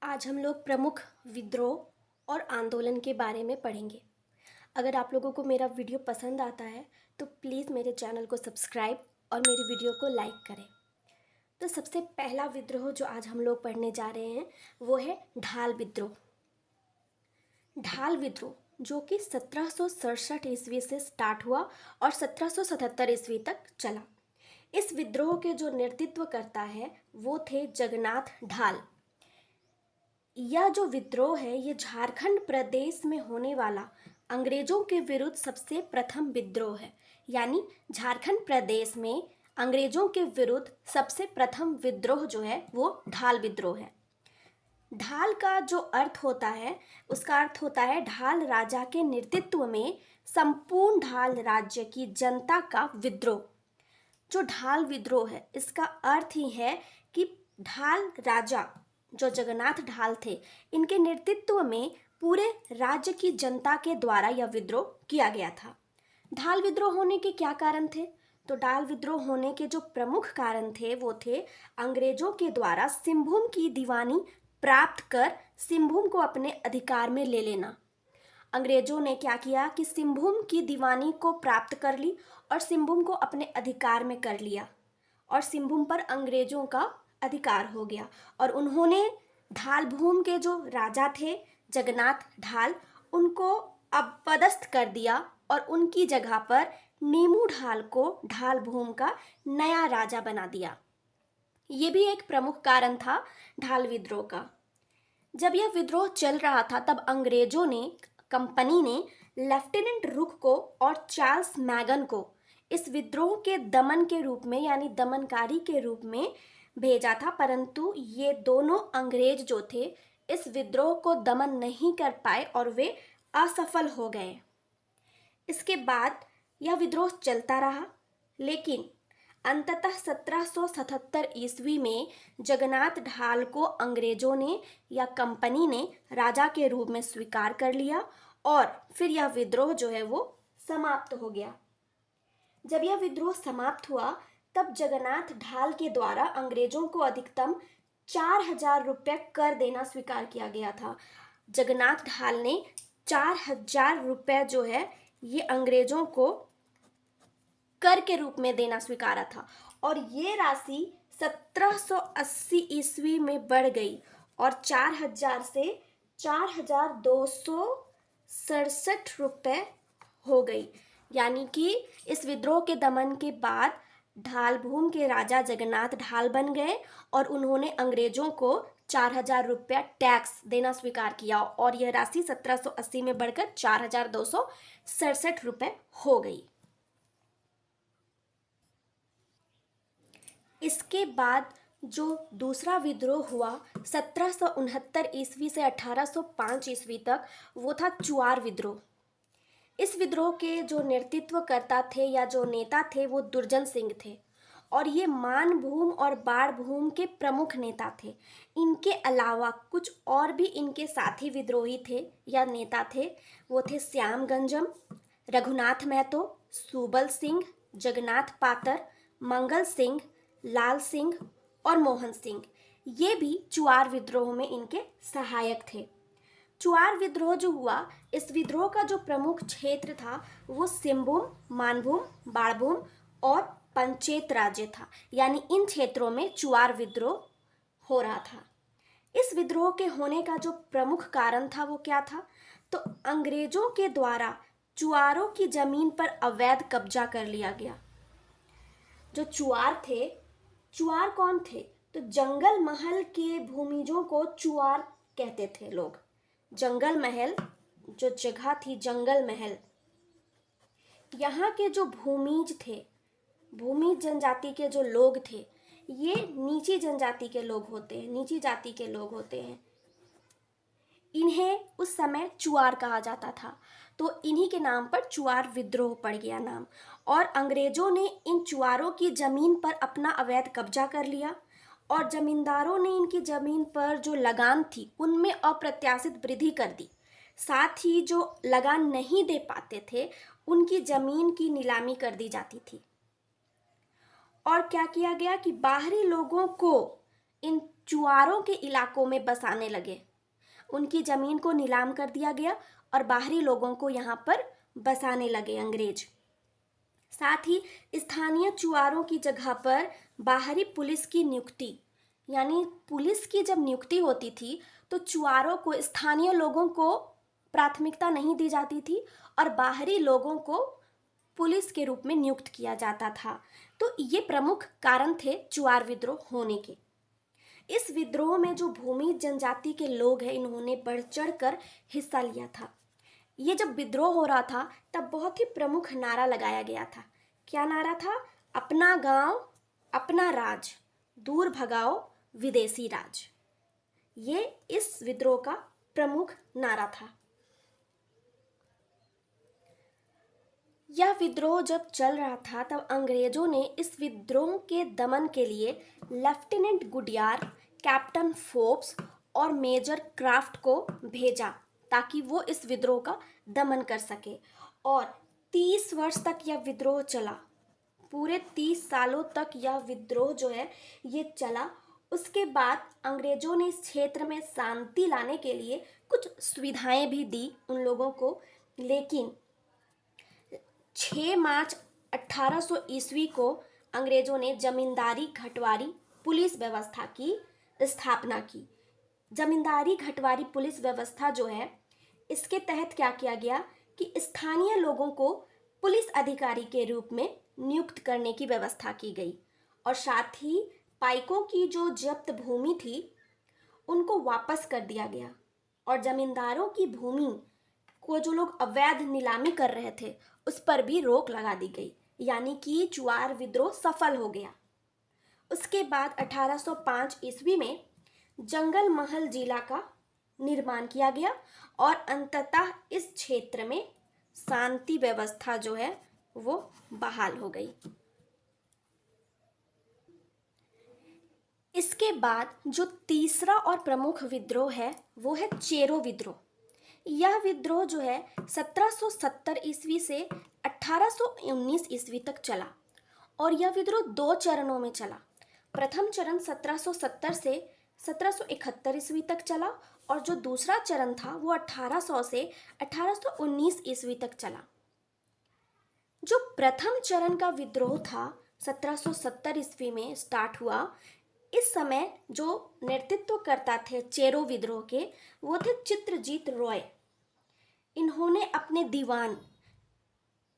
आज हम लोग प्रमुख विद्रोह और आंदोलन के बारे में पढ़ेंगे। अगर आप लोगों को मेरा वीडियो पसंद आता है तो प्लीज़ मेरे चैनल को सब्सक्राइब और मेरी वीडियो को लाइक करें। तो सबसे पहला विद्रोह जो आज हम लोग पढ़ने जा रहे हैं वो है ढाल विद्रोह। ढाल विद्रोह जो कि 1767 ईस्वी से स्टार्ट हुआ और 1777 ईस्वी तक चला। इस विद्रोह के जो नेतृत्व करता है वो थे जगन्नाथ ढाल। यह जो विद्रोह है ये झारखंड प्रदेश में होने वाला अंग्रेजों के विरुद्ध सबसे प्रथम विद्रोह है। यानी झारखंड प्रदेश में अंग्रेजों के विरुद्ध सबसे प्रथम विद्रोह जो है वो ढाल विद्रोह है। ढाल का जो अर्थ होता है उसका अर्थ होता है ढाल राजा के नेतृत्व में संपूर्ण ढाल राज्य की जनता का विद्रोह। जो ढाल विद्रोह है इसका अर्थ ही है कि ढाल राजा जो जगन्नाथ ढाल थे इनके नेतृत्व में पूरे राज्य की जनता के द्वारा यह विद्रोह किया गया था। ढाल विद्रोह होने के क्या कारण थे? तो ढाल विद्रोह होने के जो प्रमुख कारण थे वो थे अंग्रेजों के द्वारा सिंहभूम की दीवानी प्राप्त कर सिंहभूम को अपने अधिकार में ले लेना। अंग्रेजों ने क्या किया कि सिंहभूम की दीवानी को प्राप्त कर ली और सिंहभूम को अपने अधिकार में कर लिया और सिंहभूम पर अंग्रेजों का अधिकार हो गया। और उन्होंने ढाल भूम के जो राजा थे जगन्नाथ ढाल उनको अपदस्थ कर दिया और उनकी जगह पर नीमू ढाल को ढाल भूम का नया राजा बना दिया। ये भी एक प्रमुख कारण था ढाल विद्रोह का। जब यह विद्रोह चल रहा था तब अंग्रेजों ने कंपनी ने लेफ्टिनेंट रुक को और चार्ल्स मैगन को इस विद्रोह के दमन के रूप में यानी दमनकारी के रूप में भेजा था, परंतु ये दोनों अंग्रेज जो थे इस विद्रोह को दमन नहीं कर पाए और वे असफल हो गए। इसके बाद यह विद्रोह चलता रहा, लेकिन अंततः 1777 ईस्वी में जगन्नाथ ढाल को अंग्रेजों ने या कंपनी ने राजा के रूप में स्वीकार कर लिया और फिर यह विद्रोह जो है वो समाप्त हो गया। जब यह विद्रोह समाप्त हुआ तब जगन्नाथ ढाल के द्वारा अंग्रेजों को अधिकतम 4000 रुपये कर देना स्वीकार किया गया था। जगन्नाथ ढाल ने 4000 रुपये जो है ये अंग्रेजों को कर के रूप में देना स्वीकारा था और ये राशि 1780 ईस्वी में बढ़ गई और 4000 से 4267 रुपये हो गई। यानी कि इस विद्रोह के दमन के बाद ढाल भूम के राजा जगन्नाथ ढाल बन गए और उन्होंने अंग्रेजों को 4000 रुपया टैक्स देना स्वीकार किया और यह राशि 1780 में बढ़कर 4267 रुपये हो गई। इसके बाद जो दूसरा विद्रोह हुआ 1769 ईस्वी से 1805 ईस्वी तक वो था चुआर विद्रोह। इस विद्रोह के जो नेतृत्व करता थे या जो नेता थे वो दुर्जन सिंह थे और ये मानभूम और बाणभूम के प्रमुख नेता थे। इनके अलावा कुछ और भी इनके साथी विद्रोही थे या नेता थे, वो थे श्याम गंजम, रघुनाथ महतो, सुबल सिंह, जगन्नाथ पातर, मंगल सिंह, लाल सिंह और मोहन सिंह। ये भी चुआर विद्रोह में इनके सहायक थे। चुआर विद्रोह जो हुआ इस विद्रोह का जो प्रमुख क्षेत्र था वो सिंहभूम, मानभूम, बाणभूम और पंचेत राज्य था। यानी इन क्षेत्रों में चुआर विद्रोह हो रहा था। इस विद्रोह के होने का जो प्रमुख कारण था वो क्या था? तो अंग्रेजों के द्वारा चुआरों की जमीन पर अवैध कब्जा कर लिया गया। जो चुआर थे, चुआर कौन थे? तो जंगल महल के भूमिजों को चुआर कहते थे लोग। जंगल महल जो जगह थी, जंगल महल, यहाँ के जो भूमिज थे, भूमि जनजाति के जो लोग थे, ये नीची जनजाति के लोग होते हैं, नीची जाति के लोग होते हैं। इन्हें उस समय चुआर कहा जाता था, तो इन्हीं के नाम पर चुआर विद्रोह पड़ गया नाम। और अंग्रेजों ने इन चुआरों की जमीन पर अपना अवैध कब्जा कर लिया और जमींदारों ने इनकी जमीन पर जो लगान थी उनमें अप्रत्याशित वृद्धि कर दी। साथ ही जो लगान नहीं दे पाते थे उनकी जमीन की नीलामी कर दी जाती थी। और क्या किया गया कि बाहरी लोगों को इन चुआरों के इलाकों में बसाने लगे। उनकी ज़मीन को नीलाम कर दिया गया और बाहरी लोगों को यहाँ पर बसाने लगे अंग्रेज। साथ ही स्थानीय चुआरों की जगह पर बाहरी पुलिस की नियुक्ति, यानी पुलिस की जब नियुक्ति होती थी तो चुआरों को, स्थानीय लोगों को प्राथमिकता नहीं दी जाती थी और बाहरी लोगों को पुलिस के रूप में नियुक्त किया जाता था। तो ये प्रमुख कारण थे चुआर विद्रोह होने के। इस विद्रोह में जो भूमि जनजाति के लोग हैं, इन्होंने बढ़ चढ़ कर हिस्सा लिया था। ये जब विद्रोह हो रहा था तब बहुत ही प्रमुख नारा लगाया गया था। क्या नारा था? अपना गांव, अपना राज, दूर भगाओ विदेशी राज। ये इस विद्रोह का प्रमुख नारा था। यह विद्रोह जब चल रहा था तब अंग्रेजों ने इस विद्रोह के दमन के लिए लेफ्टिनेंट गुडियार, कैप्टन फोर्ब्स और मेजर क्राफ्ट को भेजा ताकि वो इस विद्रोह का दमन कर सके। और 30 वर्ष तक यह विद्रोह चला। पूरे 30 सालों तक यह विद्रोह जो है ये चला। उसके बाद अंग्रेजों ने इस क्षेत्र में शांति लाने के लिए कुछ सुविधाएं भी दी उन लोगों को, लेकिन 6 मार्च 1800 ईस्वी को अंग्रेजों ने जमींदारी घटवारी पुलिस व्यवस्था की स्थापना की। जमींदारी घटवारी पुलिस व्यवस्था जो है, इसके तहत क्या किया गया कि स्थानीय लोगों को पुलिस अधिकारी के रूप में नियुक्त करने की व्यवस्था की गई और साथ ही पाइकों की जो जब्त भूमि थी उनको वापस कर दिया गया और जमींदारों की भूमि को जो लोग अवैध नीलामी कर रहे थे उस पर भी रोक लगा दी गई, यानी कि चुआर विद्रोह सफल हो गया। उसके बाद 1805 ईस्वी में जंगल महल जिला का निर्माण किया गया और अंततः इस क्षेत्र में शांति व्यवस्था जो है वो बहाल हो गई। इसके बाद जो तीसरा और प्रमुख विद्रोह है वो है चेरो विद्रोह। यह विद्रोह जो है 1770 ईस्वी से 1819 ईस्वी तक चला और यह विद्रोह 2 चरणों में चला। प्रथम चरण 1770 से 1771 ईस्वी तक चला और जो दूसरा चरण था वो 1800 से 1819 ईस्वी तक चला। जो प्रथम चरण का विद्रोह था 1770 ईस्वी में स्टार्ट हुआ। इस समय जो नेतृत्व करता थे चेरो विद्रोह के वो थे चित्रजीत रॉय। इन्होंने अपने दीवान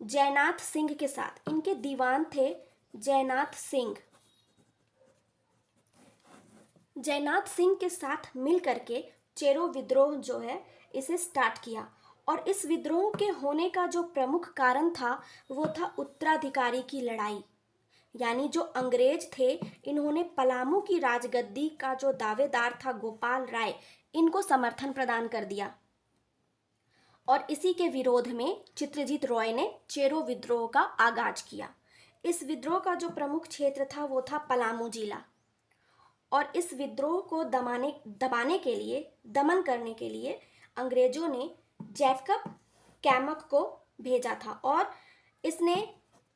जयनाथ सिंह के साथ, इनके दीवान थे जयनाथ सिंह के साथ मिल करके चेरो विद्रोह जो है इसे स्टार्ट किया। और इस विद्रोह के होने का जो प्रमुख कारण था वो था उत्तराधिकारी की लड़ाई, यानी जो अंग्रेज थे इन्होंने पलामू की राजगद्दी का जो दावेदार था गोपाल राय, इनको समर्थन प्रदान कर दिया और इसी के विरोध में चित्रजीत रॉय ने चेरो विद्रोह का आगाज किया। इस विद्रोह का जो प्रमुख क्षेत्र था वो था पलामू जिला और इस विद्रोह को दमन करने के लिए अंग्रेजों ने जैकब कैमक को भेजा था और इसने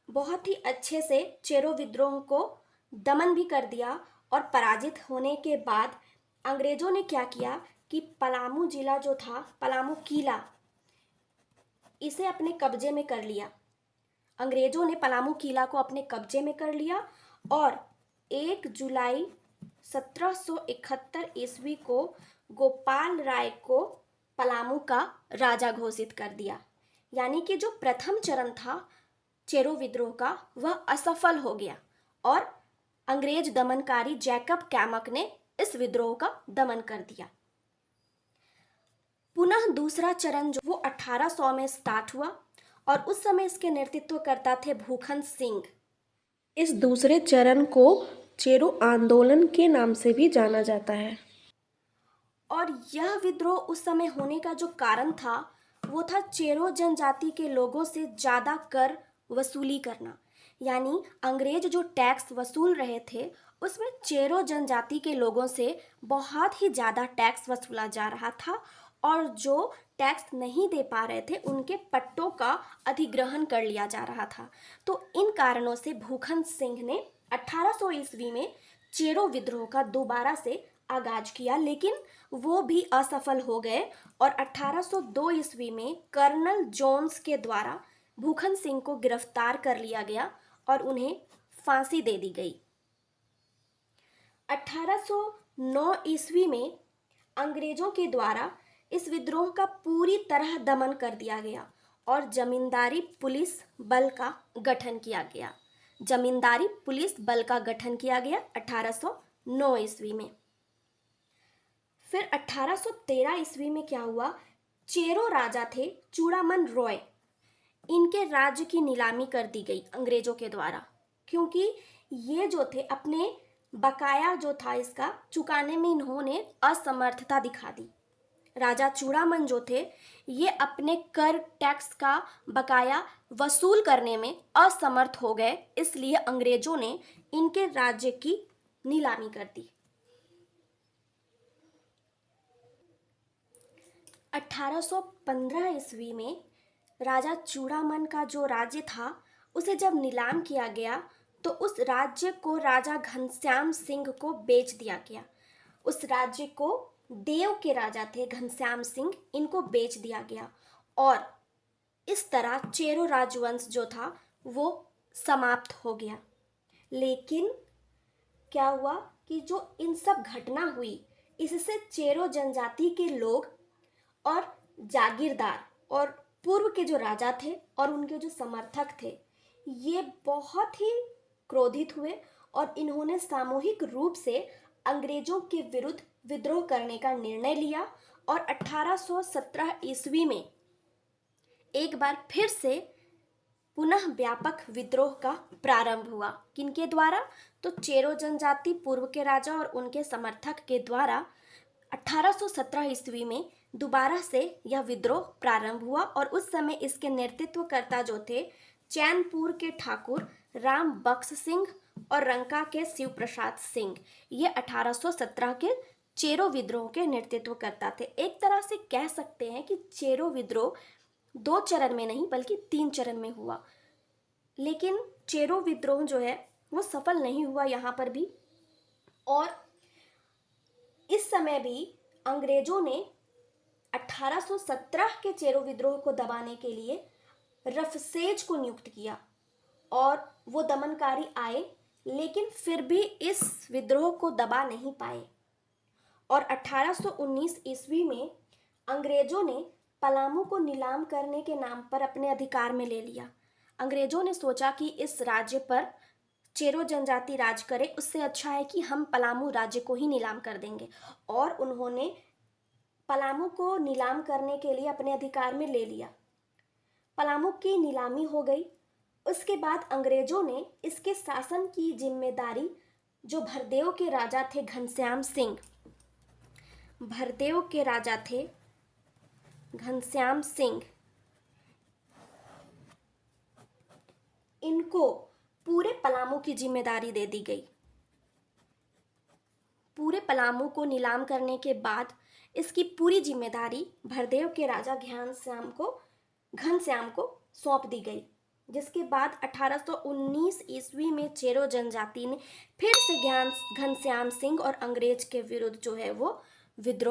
बहुत ही अच्छे से चेरो विद्रोह को दमन भी कर दिया। और पराजित होने के बाद अंग्रेजों ने क्या किया कि पलामू जिला जो था, पलामू किला, इसे अपने कब्जे में कर लिया। अंग्रेजों ने पलामू किला को अपने कब्जे में कर लिया और 1 जुलाई 1771 ईस्वी को गोपाल राय को पलामू का राजा घोषित कर दिया। यानी कि जो प्रथम चरण था चेरो विद्रोह का वह असफल हो गया और अंग्रेज दमनकारी जैकब कैमक ने इस विद्रोह का दमन कर दिया। पुनः दूसरा चरण जो वो 1800 में स्टार्ट हुआ और उस समय इसके नेतृत्व करता थे भूखन सिंह। इस दूसरे चरण को चेरो आंदोलन के नाम से भी जाना जाता है और यह विद्रोह उस समय होने का जो कारण था वो था चेरो जनजाति के लोगों से ज़्यादा कर वसूली करना। यानी अंग्रेज जो टैक्स वसूल रहे थे उसमें चेरो जनजाति के लोगों से बहुत ही ज़्यादा टैक्स वसूला जा रहा था और जो टैक्स नहीं दे पा रहे थे उनके पट्टों का अधिग्रहण कर लिया जा रहा था। तो इन कारणों से भूखन सिंह ने 1800 ईस्वी में चेरो विद्रोह का दोबारा से आगाज किया, लेकिन वो भी असफल हो गए और 1802 ईस्वी में कर्नल जोन्स के द्वारा भूखन सिंह को गिरफ्तार कर लिया गया और उन्हें फांसी दे दी गई। 1809 ईस्वी में अंग्रेजों के द्वारा इस विद्रोह का पूरी तरह दमन कर दिया गया और जमींदारी पुलिस बल का गठन किया गया। जमींदारी पुलिस बल का गठन किया गया 1809 ईस्वी में। फिर 1813 ईस्वी में क्या हुआ, चेरो राजा थे चूड़ामन रॉय, इनके राज्य की नीलामी कर दी गई अंग्रेजों के द्वारा, क्योंकि ये जो थे अपने बकाया जो था इसका चुकाने में इन्होंने असमर्थता दिखा दी। राजा चूड़ामन जो थे ये अपने कर टैक्स का बकाया वसूल करने में असमर्थ हो गए, इसलिए अंग्रेजों ने इनके राज्य की नीलामी कर दी। 1815 ईस्वी में राजा चूड़ामन का जो राज्य था उसे जब नीलाम किया गया तो उस राज्य को राजा घनश्याम सिंह को बेच दिया गया। उस राज्य को देव के राजा थे घनश्याम सिंह, इनको बेच दिया गया और इस तरह चेरो राजवंश जो था वो समाप्त हो गया। लेकिन क्या हुआ कि जो इन सब घटना हुई इससे चेरो जनजाति के लोग और जागीरदार और पूर्व के जो राजा थे और उनके जो समर्थक थे ये बहुत ही क्रोधित हुए और इन्होंने सामूहिक रूप से अंग्रेजों के विरुद्ध विद्रोह करने का निर्णय लिया और 1817 ईस्वी में एक बार फिर से पुनः व्यापक विद्रोह का प्रारंभ हुआ। किनके द्वारा? तो चेरो जनजाति पूर्व के राजा और उनके समर्थक के द्वारा 1817 ईस्वी में दोबारा से यह विद्रोह प्रारंभ हुआ और उस समय इसके नेतृत्वकर्ता जो थे चैनपुर के ठाकुर राम बख्श सिंह और रंका के शिव प्रसाद सिंह, ये 1817 के चेरो विद्रोह के नेतृत्व करता थे। एक तरह से कह सकते हैं कि चेरो विद्रोह 2 चरण में नहीं बल्कि 3 चरण में हुआ, लेकिन चेरो विद्रोह जो है वो सफल नहीं हुआ यहाँ पर भी। और इस समय भी अंग्रेजों ने 1817 के चेरो विद्रोह को दबाने के लिए रफसेज को नियुक्त किया और वो दमनकारी आए, लेकिन फिर भी इस विद्रोह को दबा नहीं पाए और 1819 ईस्वी में अंग्रेजों ने पलामू को नीलाम करने के नाम पर अपने अधिकार में ले लिया। अंग्रेजों ने सोचा कि इस राज्य पर चेरो जनजाति राज करे, उससे अच्छा है कि हम पलामू राज्य को ही नीलाम कर देंगे और उन्होंने पलामू को नीलाम करने के लिए अपने अधिकार में ले लिया। पलामू की नीलामी हो गई। उसके बाद अंग्रेजों ने इसके शासन की जिम्मेदारी जो भरदेव के राजा थे घनश्याम सिंह, भरदेव के राजा थे घनश्याम सिंह, इनको पूरे पलामू की जिम्मेदारी दे दी गई। पूरे पलामू को नीलाम करने के बाद इसकी पूरी जिम्मेदारी भरदेव के राजा घनश्याम को सौंप दी गई, जिसके बाद 1819 ईस्वी में चेरो जनजाति ने फिर से घनश्याम सिंह और अंग्रेज के विरुद्ध जो है वो विद्रोह